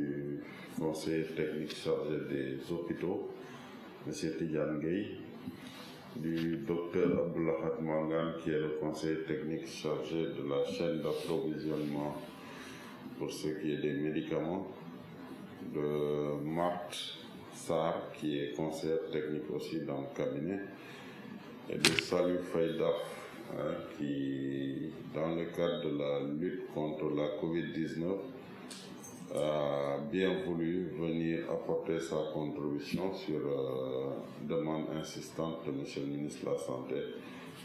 du conseiller technique chargé des hôpitaux, M. Tidjane Gueye, du docteur Abdoulahat Mangan, qui est le conseiller technique chargé de la chaîne d'approvisionnement pour ce qui est des médicaments, de Marthe Sarr, qui est conseillère technique aussi dans le cabinet, et de Salou Faydaf, qui, dans le cadre de la lutte contre la COVID-19, a bien voulu venir apporter sa contribution sur demande insistante de M. le ministre de la Santé,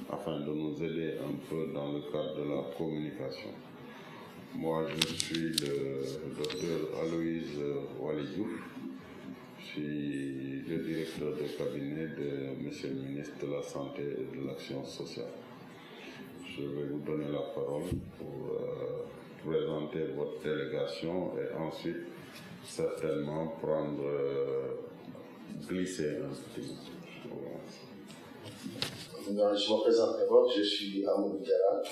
afin de nous aider un peu dans le cadre de la communication. Moi, je suis le docteur Aloïse Walidjouf. Je suis le directeur de cabinet de M. le ministre de la Santé et de l'Action sociale. Je vais vous donner la parole pour présenter votre délégation et ensuite certainement glisser un petit peu. Je me présente d'abord, je suis Amadou Diarra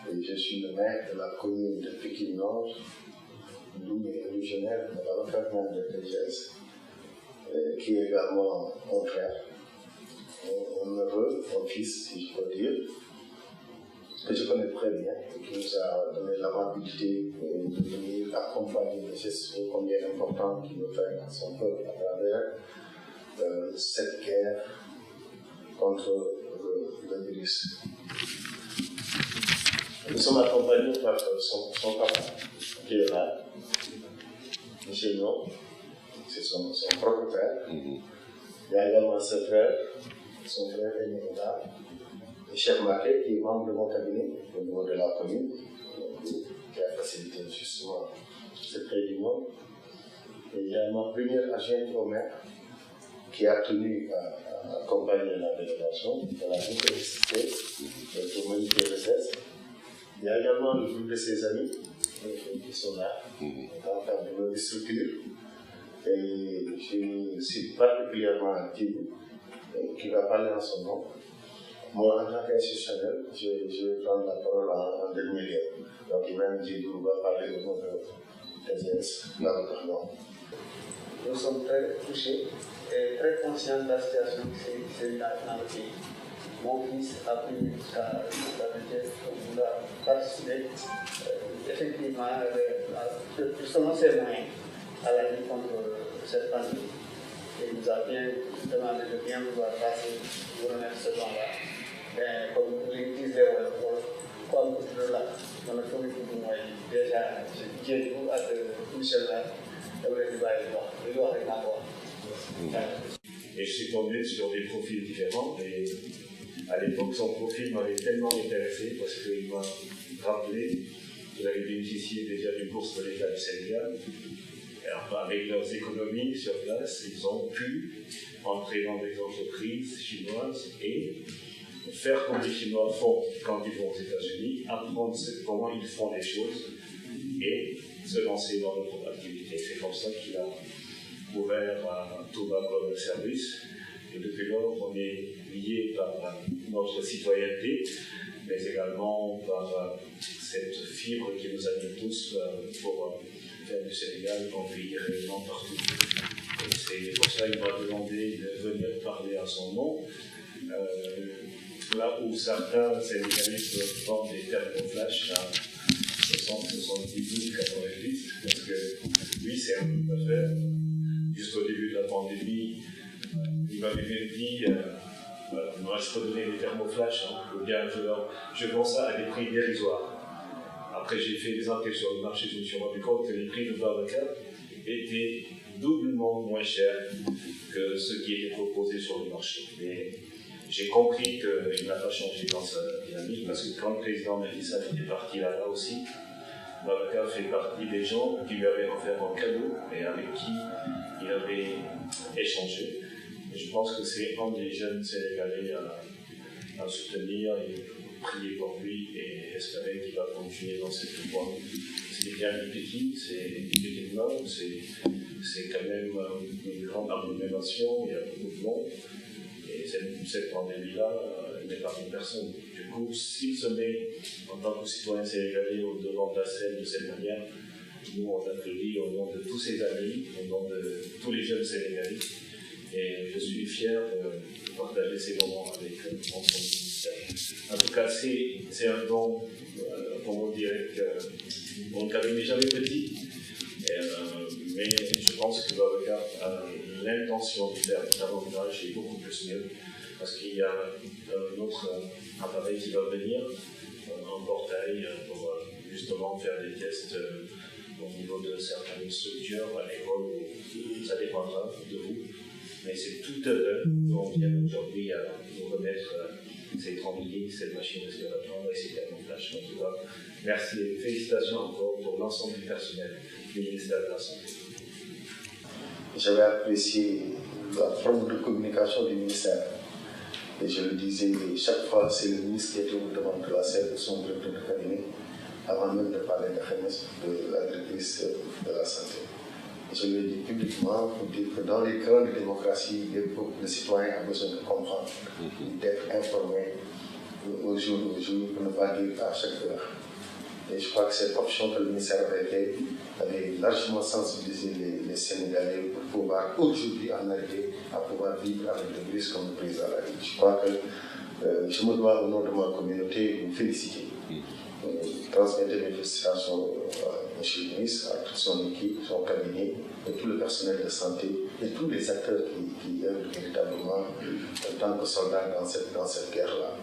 et je suis le maire de la commune de Pikine Nord, d'où est originaire de la referme de DGS, qui est également mon frère, un neveu, un fils, si je peux dire, que je connais très bien et qui nous a donné l'amabilité de venir accompagner les gestes combien importants qu'il veut faire à son peuple à travers cette guerre contre le virus. Nous sommes accompagnés par son papa, qui est là, M. No, c'est son propre frère. Il y a également ses frères, son frère aîné est là. Le chef Maquet, qui est membre de mon cabinet au niveau de la commune, qui a facilité justement cette réunion. Et il y a ma première adjointe au maire qui a tenu à accompagner la délégation de la nécessité pour modifier le cesse. Il y a également le groupe de ses amis qui sont là, en termes de nouvelles structures. Et je suis particulièrement qui va parler en son nom. Moi, en tant qu'institutionnel, je vais prendre la parole en dernier lieu. Donc, Ibrahim Djidou va parler au nom de TGS. Nous sommes très touchés et très conscients de la situation qui s'est dans le pays. Mon fils a pris jusqu'à la vitesse où il a participé effectivement, selon ses moyens, à la lutte contre cette pandémie. Et il nous a bien demandé de bien vouloir passer pour remettre ce temps-là. Comme je disais, comme tout là, dans le premier coup de mois, déjà, j'ai dit à Michel là, et je suis tombé sur des profils différents. Et à l'époque, son profil m'avait tellement intéressé parce qu'il m'a rappelé qu'il avait bénéficié déjà d'une bourse de l'État du Sénégal. Alors, avec leurs économies sur place, ils ont pu entrer dans des entreprises chinoises et faire comme les Chinois font quand ils vont aux États-Unis, apprendre comment ils font les choses et se lancer dans notre activité. C'est comme ça qu'il a ouvert Touba Global Service. Et depuis lors, on est lié par notre citoyenneté, mais également par cette fibre qui nous anime tous pour faire du Sénégal un pays rayonnant partout. Et c'est pour ça qu'il m'a demandé de venir parler à son nom. Là où certains Sénégalistes vendent des thermoflash à 60, 70, 90, parce que lui, c'est un peu d'affaires. Jusqu'au début de la pandémie, il m'avait même dit voilà, moi je peux donner des thermoflash, ou bien je vends ça à des prix dérisoires. Après, j'ai fait des enquêtes sur le marché, je me suis rendu compte que les prix de Babacar étaient doublement moins chers que ceux qui étaient proposés sur le marché. Mais j'ai compris qu'il n'a pas changé dans sa dynamique, parce que quand le président Macky Sall était parti là-bas aussi, Babacar fait partie des gens qui lui avaient offert un cadeau et avec qui il avait échangé. Et je pense que c'est un des jeunes Sénégalais à soutenir et prier pour lui et espérer qu'il va continuer dans cette voie. C'est bien petit, c'est Nord, c'est quand même une grande agglomération, il y a beaucoup de monde. Et cette pandémie-là n'est pas une personne. Du coup, s'il se met en tant que citoyen sénégalais au devant de la scène de cette manière, Nous, on applaudit au nom de tous ses amis, au nom de tous les jeunes Sénégalais. Et je suis fier de partager ces moments avec eux dans son ministère. En tout cas, c'est un don, comme on dirait, que mon cabinet n'est jamais petit. Mais je pense que l'avocat a l'intention de faire davantage et beaucoup plus mieux, parce qu'il y a un autre appareil qui va venir, un portail pour justement faire des tests au niveau de certaines structures, à l'école, ça dépendra de vous. Mais c'est tout heureux qu'on vienne aujourd'hui à nous remettre ces trampolines, cette machine respiratoire et ces thermoflash. En tout cas, merci et félicitations encore pour l'ensemble du personnel du ministère de la Santé. J'avais apprécié la forme de communication du ministère. Et je le disais, chaque fois, c'est le ministre qui était au devant de la scène de son directeur de cabinet, avant même de parler de la directrice de la santé. Et je le dis publiquement pour dire que dans les grandes démocraties, le citoyen a besoin de comprendre, d'être informé au jour le jour, pour ne pas dire à chaque heure. Et je crois que cette option que le ministère avait faite avait largement sensibilisé les Sénégalais pour pouvoir aujourd'hui en arriver à pouvoir vivre avec le virus comme le président l'a dit. Je crois que je me dois au nom de ma communauté vous féliciter. Transmettre mes félicitations à M. le ministre, à toute son équipe, son cabinet, et tout le personnel de santé et tous les acteurs qui œuvrent véritablement en tant que soldats dans cette guerre-là.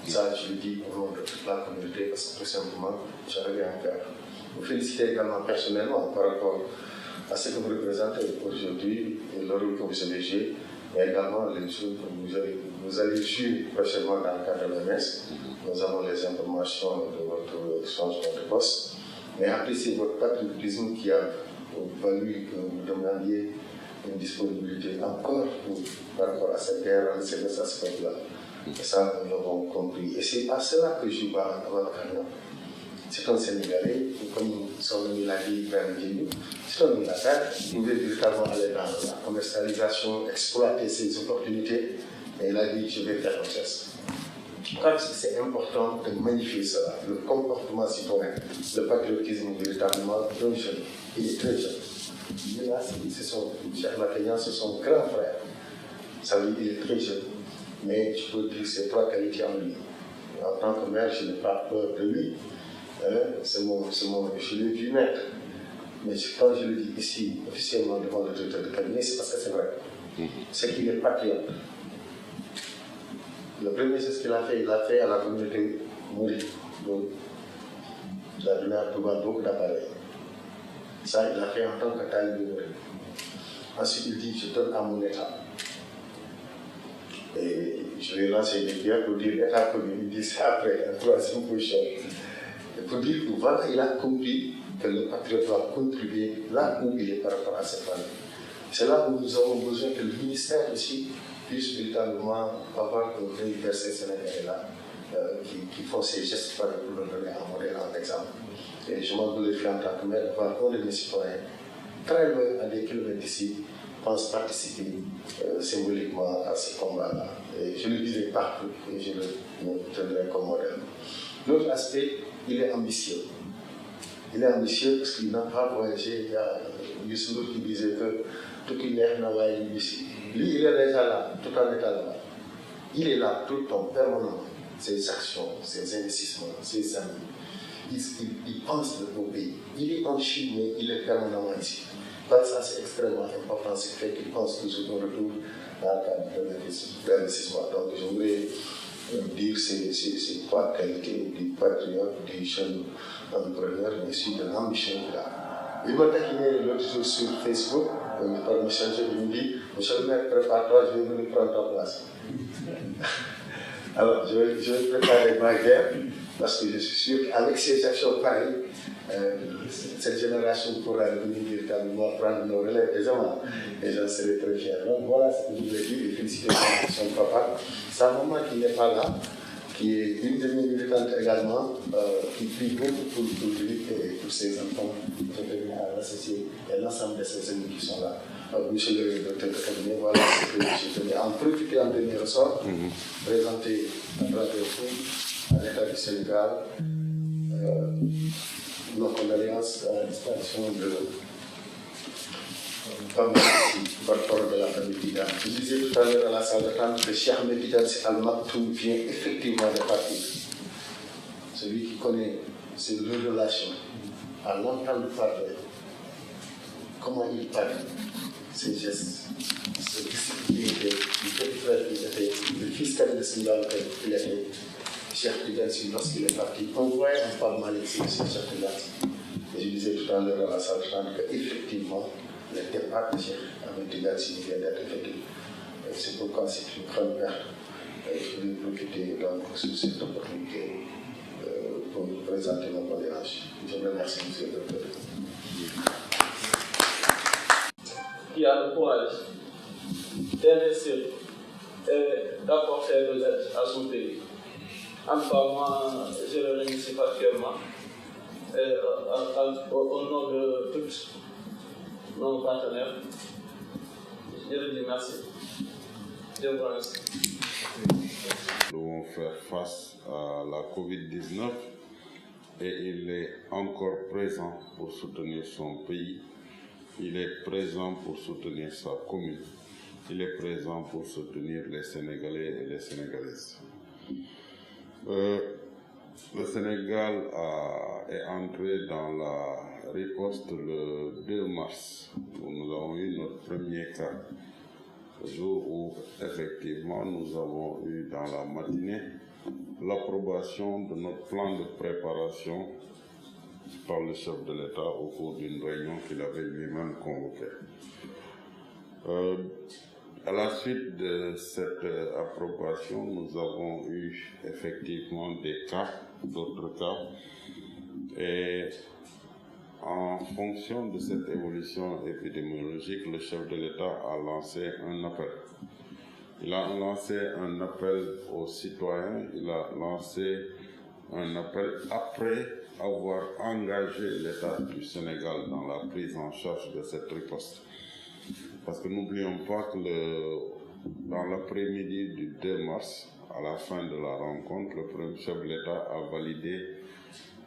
Ça, je le dis au nom de toute la communauté parce que tout simplement, j'arrive à faire. Vous féliciter également personnellement par rapport à ce que vous représentez aujourd'hui et le rôle que vous avez joué, mais également les choses que vous allez jouer prochainement dans le cadre de l'OMS. Nous avons les informations de votre changement de poste, mais appréciez votre patriotisme qui a valu que vous demandiez une disponibilité encore par rapport à cette guerre, à cet aspect-là. Et ça, nous l'avons compris. Et c'est à cela que je vais à Carnot. C'est un Sénégalais, comme son ami l'a dit, c'est un militaire qui pouvait véritablement aller dans la commercialisation, exploiter ses opportunités. Et il a dit, je vais faire un geste. Je crois que c'est important de magnifier cela, le comportement citoyen, le patriotisme véritablement d'un jeune. Il est très jeune. Il est là, c'est son cher Maténian, c'est son grand frère. Ça veut dire qu'il est très jeune. Mais je peux dire ces trois qualités en lui. En tant que maire, je n'ai pas peur de lui. Je l'ai vu naître. Mais quand je le dis ici, officiellement devant le directeur de cabinet, c'est parce que c'est vrai. C'est qu'il est patriote. Le premier geste qu'il a fait, il l'a fait à la communauté mouride. Donc, il a donné à tout le monde beaucoup d'appareils. Ça, il l'a fait en tant que talibé mouride. Ensuite, il dit, je donne à mon État. Et je vais lancer des pierres pour dire État commun. Il dit ça après, la troisième position. Et pour dire que voilà, il a compris que le patriote doit contribuer là où il est par rapport à cette famille. C'est là où nous avons besoin que le ministère aussi puisse véritablement avoir un université sénégalais-là qui font ces gestes pour nous donner un modèle, un exemple. Et je m'en glorifie en tant que maire de voir un de mes citoyens, très loin, à des kilomètres d'ici, pense participer symboliquement à ce combat-là. Et je le dirai partout et je le tiendrai comme modèle. L'autre aspect, il est ambitieux. Il est ambitieux parce qu'il n'a pas voyagé. Il y a Youssou qui disait que tout qu'il est n'a pas ici. Lui, il est déjà là, tout en état là. Il est là tout le temps, permanemment. Ses actions, ses investissements, ses amis. Il pense au pays. Il est en Chine, mais il est permanemment ici. Donc ça, c'est extrêmement important, c'est fait qu'il pense toujours au retour dans le cadre de l'investissement. Donc je voudrais dire ces trois qualités du patriote, du jeune entrepreneur, mais aussi de l'ambition qu'il a. Il m'a taquiné l'autre jour sur Facebook, par Messenger, il me dit, monsieur le maire, prépare-toi, je vais venir prendre ta place. Alors, je vais préparer ma guerre, parce que je suis sûr qu'avec ces actions pareilles, cette génération pourra revenir véritablement prendre nos relèves aisément. Et j'en serai très fier. Donc voilà ce que je voulais dire et féliciter son papa. Sa maman qui n'est pas là, qui est une de mes militantes également, qui prie beaucoup pour lui et pour ses enfants. Je tenais à l'associer et l'ensemble de ses amis qui sont là. Monsieur le docteur de cabinet, voilà ce que je tenais à en profiter en dernier ressort, présenter à travers vous, à l'État du Sénégal, nos condoléances à la disparition de porte-parole de la famille Tidjane. Je disais tout à l'heure à la salle d'attente que Cheikh Ahmed Tidiane Sy Al Maktoum vient effectivement de partir. Celui qui connaît ses relations a longtemps parlé. Comment il parle, ses gestes, ce discipline, du petit frère qu'il était, le fils de Sindal qu'il était, Cheikh Tidiane Sy lorsqu'il est parti. On voyait un pas mal ici, Cheikh Tidiane Sy. Et je disais tout à l'heure à la salle d'attente qu'effectivement, le départ de Cheikh Ahmed Tidiane Sy vient d'être effectif. C'est pourquoi c'est une grande perte. Je voulais profiter donc sur cette opportunité pour nous présenter nos condoléances. Je vous remercie, monsieur le docteur. Qui a le courage d'investir et d'apporter de l'aide à son pays. En tout cas, moi, je le remercie particulièrement au nom de tous nos partenaires. Je leur dis merci. Je vous remercie. Nous devons faire face à la Covid-19 et il est encore présent pour soutenir son pays. Il est présent pour soutenir sa commune. Il est présent pour soutenir les Sénégalais et les Sénégalaises. Le Sénégal est entré dans la riposte le 2 mars, où nous avons eu notre premier cas. Le jour où, effectivement, nous avons eu dans la matinée l'approbation de notre plan de préparation par le chef de l'État au cours d'une réunion qu'il avait lui-même convoquée. À la suite de cette approbation, nous avons eu effectivement des cas, d'autres cas, et en fonction de cette évolution épidémiologique, le chef de l'État a lancé un appel. Il a lancé un appel aux citoyens, il a lancé un appel après avoir engagé l'État du Sénégal dans la prise en charge de cette riposte. Parce que n'oublions pas que dans l'après-midi du 2 mars, à la fin de la rencontre, le premier chef de l'État a validé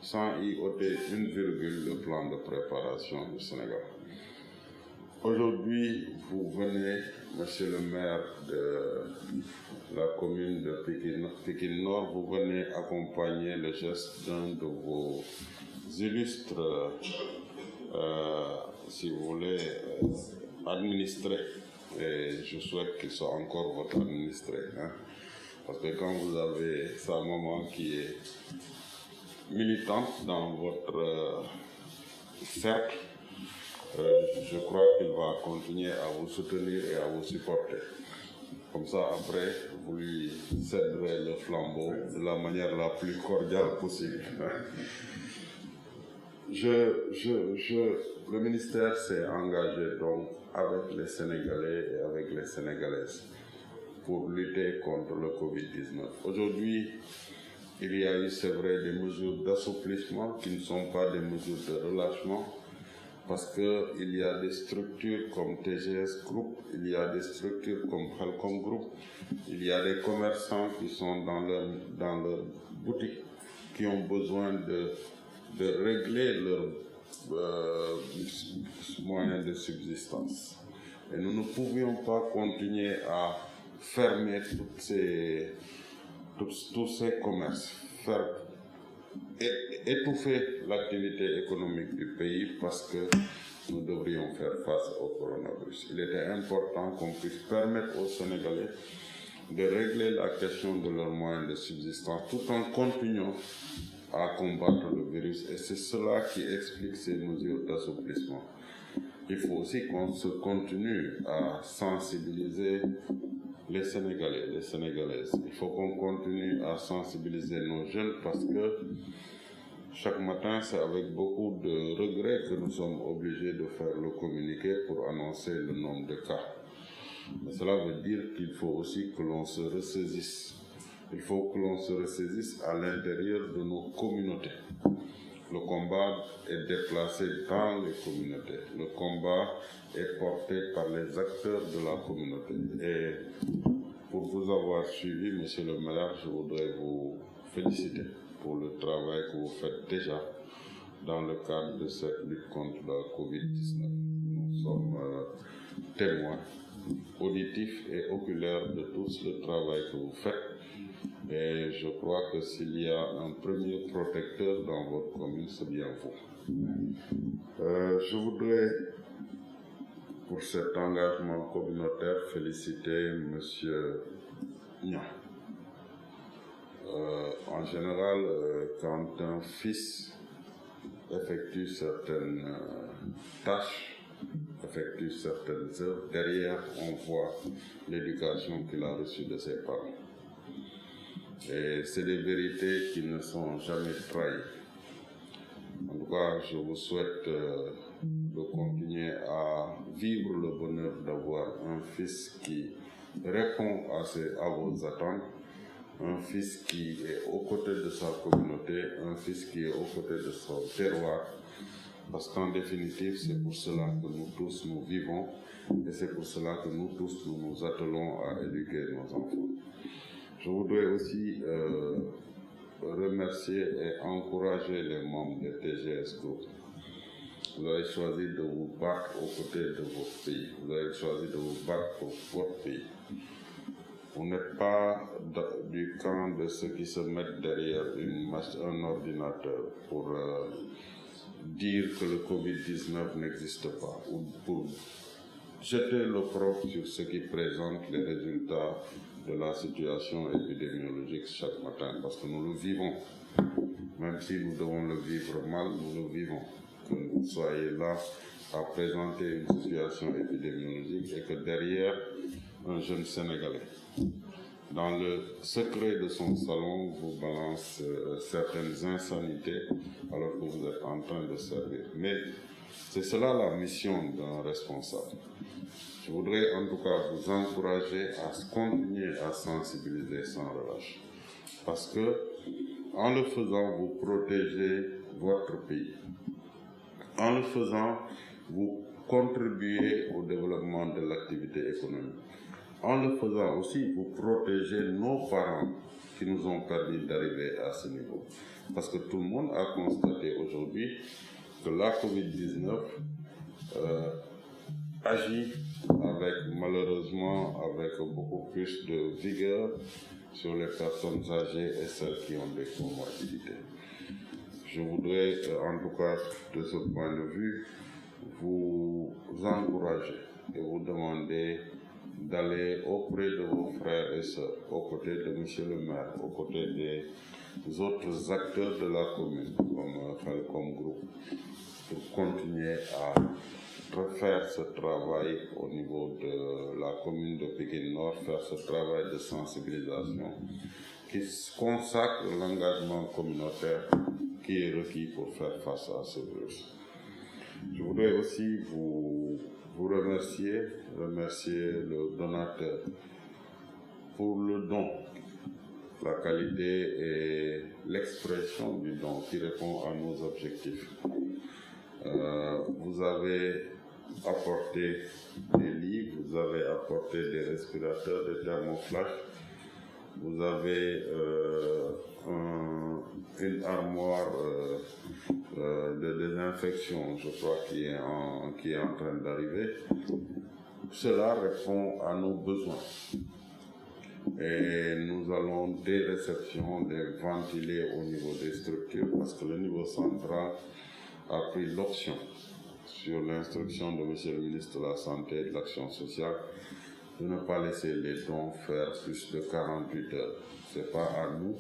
sans y ôter une virgule le plan de préparation du Sénégal. Aujourd'hui, vous venez, monsieur le maire de la commune de Pikine Nord, vous venez accompagner le geste d'un de vos illustres, si vous voulez, administrés. Et je souhaite qu'il soit encore votre administré. Hein? Parce que quand vous avez sa maman qui est militante dans votre cercle, je crois qu'il va continuer à vous soutenir et à vous supporter. Comme ça, après, vous lui céderez le flambeau de la manière la plus cordiale possible. Le ministère s'est engagé donc avec les Sénégalais et avec les Sénégalaises pour lutter contre le Covid-19. Aujourd'hui, il y a eu, c'est vrai, des mesures d'assouplissement qui ne sont pas des mesures de relâchement, parce qu'il y a des structures comme TGS Group, il y a des structures comme Helcom Group, il y a des commerçants qui sont dans leur boutique, qui ont besoin de régler leurs moyens de subsistance. Et nous ne pouvions pas continuer à fermer tous ces commerces, étouffer l'activité économique du pays parce que nous devrions faire face au coronavirus. Il était important qu'on puisse permettre aux Sénégalais de régler la question de leurs moyens de subsistance tout en continuant à combattre le virus. Et c'est cela qui explique ces mesures d'assouplissement. Il faut aussi qu'on se continue à sensibiliser les Sénégalais, les Sénégalaises. Il faut qu'on continue à sensibiliser nos jeunes parce que chaque matin, c'est avec beaucoup de regrets que nous sommes obligés de faire le communiqué pour annoncer le nombre de cas. Mais cela veut dire qu'il faut aussi que l'on se ressaisisse. Il faut que l'on se ressaisisse à l'intérieur de nos communautés. Le combat est déplacé dans les communautés. Le combat est porté par les acteurs de la communauté. Et pour vous avoir suivi, monsieur le maire, je voudrais vous féliciter pour le travail que vous faites déjà dans le cadre de cette lutte contre la COVID-19. Nous sommes témoins auditifs et oculaires de tout le travail que vous faites. Et je crois que s'il y a un premier protecteur dans votre commune, c'est bien vous. Je voudrais, pour cet engagement communautaire, féliciter M. Niang. En général, quand un fils effectue certaines tâches, effectue certaines œuvres, derrière on voit l'éducation qu'il a reçue de ses parents. Et c'est des vérités qui ne sont jamais trahies. En tout cas, je vous souhaite de continuer à vivre le bonheur d'avoir un fils qui répond à vos attentes, un fils qui est aux côtés de sa communauté, un fils qui est aux côtés de son terroir. Parce qu'en définitive, c'est pour cela que nous tous nous vivons et c'est pour cela que nous tous nous nous attelons à éduquer nos enfants. Je voudrais aussi remercier et encourager les membres de TGS Group. Vous avez choisi de vous battre aux côtés de votre pays. Vous avez choisi de vous battre pour votre pays. Vous n'êtes pas du camp de ceux qui se mettent derrière un ordinateur pour dire que le Covid-19 n'existe pas ou pour jeter l'opprobre sur ceux qui présentent les résultats de la situation épidémiologique chaque matin, parce que nous le vivons. Même si nous devons le vivre mal, nous le vivons. Que vous soyez là à présenter une situation épidémiologique et que derrière, un jeune Sénégalais, dans le secret de son salon, vous balance certaines insanités alors que vous êtes en train de servir. Mais c'est cela la mission d'un responsable. Je voudrais en tout cas vous encourager à continuer à sensibiliser sans relâche. Parce que, en le faisant, vous protégez votre pays. En le faisant, vous contribuez au développement de l'activité économique. En le faisant aussi, vous protégez nos parents qui nous ont permis d'arriver à ce niveau. Parce que tout le monde a constaté aujourd'hui que la COVID-19 agit malheureusement avec beaucoup plus de vigueur sur les personnes âgées et celles qui ont des comorbidités. Je voudrais, en tout cas, de ce point de vue, vous encourager et vous demander d'aller auprès de vos frères et sœurs, aux côtés de M. le maire, aux côtés des autres acteurs de la commune, comme groupe, pour continuer à refaire ce travail au niveau de la commune de Pikine Nord, faire ce travail de sensibilisation qui consacre l'engagement communautaire qui est requis pour faire face à ce virus. Je voudrais aussi vous remercier le donateur pour le don, la qualité et l'expression du don qui répond à nos objectifs. Vous avez apporté des lits, vous avez apporté des respirateurs, des thermoflash, vous avez une armoire de désinfection, je crois, qui est en train d'arriver. Cela répond à nos besoins. Et nous allons, des réceptions, les ventiler au niveau des structures, parce que le niveau central a pris l'option, sur l'instruction de M. le ministre de la Santé et de l'Action sociale, de ne pas laisser les dons faire plus de 48 heures. Ce n'est pas à nous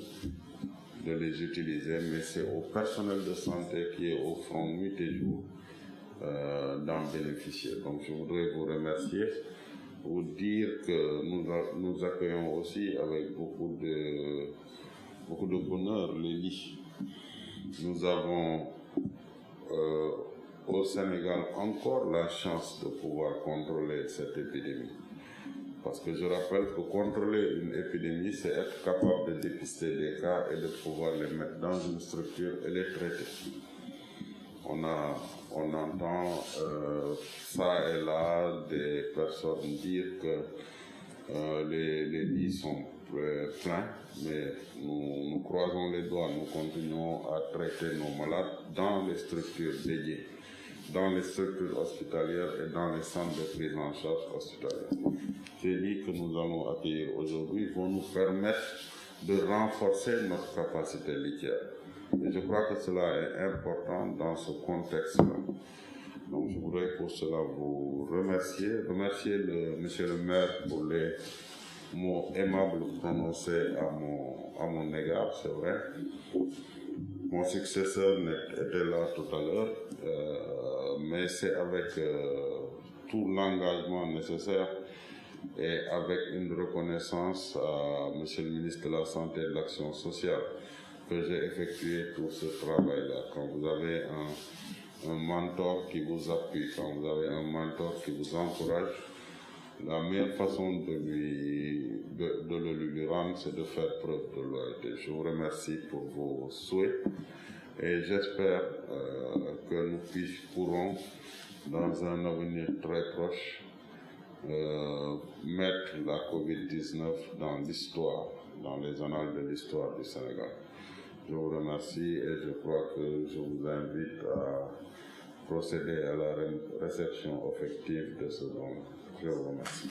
de les utiliser, mais c'est au personnel de santé qui est au front nuit et jour d'en bénéficier. Donc je voudrais vous remercier, vous dire que nous accueillons aussi avec beaucoup de bonheur les lits. Nous avons au Sénégal encore la chance de pouvoir contrôler cette épidémie. Parce que je rappelle que contrôler une épidémie, c'est être capable de dépister des cas et de pouvoir les mettre dans une structure et les traiter. On entend ça et là des personnes dire que les lits sont plein, mais nous croisons les doigts, nous continuons à traiter nos malades dans les structures dédiées, dans les structures hospitalières et dans les centres de prise en charge hospitalière. Ces lits que nous allons accueillir aujourd'hui vont nous permettre de renforcer notre capacité litière. Et je crois que cela est important dans ce contexte-là. Donc je voudrais pour cela vous remercier monsieur le maire pour les mots aimables prononcés à mon égard, c'est vrai. Mon successeur était là tout à l'heure, mais c'est avec tout l'engagement nécessaire et avec une reconnaissance à monsieur le ministre de la Santé et de l'Action sociale que j'ai effectué tout ce travail-là. Quand vous avez un mentor qui vous appuie, quand vous avez un mentor qui vous encourage, la meilleure façon de le lui rendre, c'est de faire preuve de loyauté. Je vous remercie pour vos souhaits et j'espère que nous pourrons, dans un avenir très proche, mettre la COVID-19 dans l'histoire, dans les annales de l'histoire du Sénégal. Je vous remercie et je crois que je vous invite à procéder à la réception effective de ce don. Je vous remercie.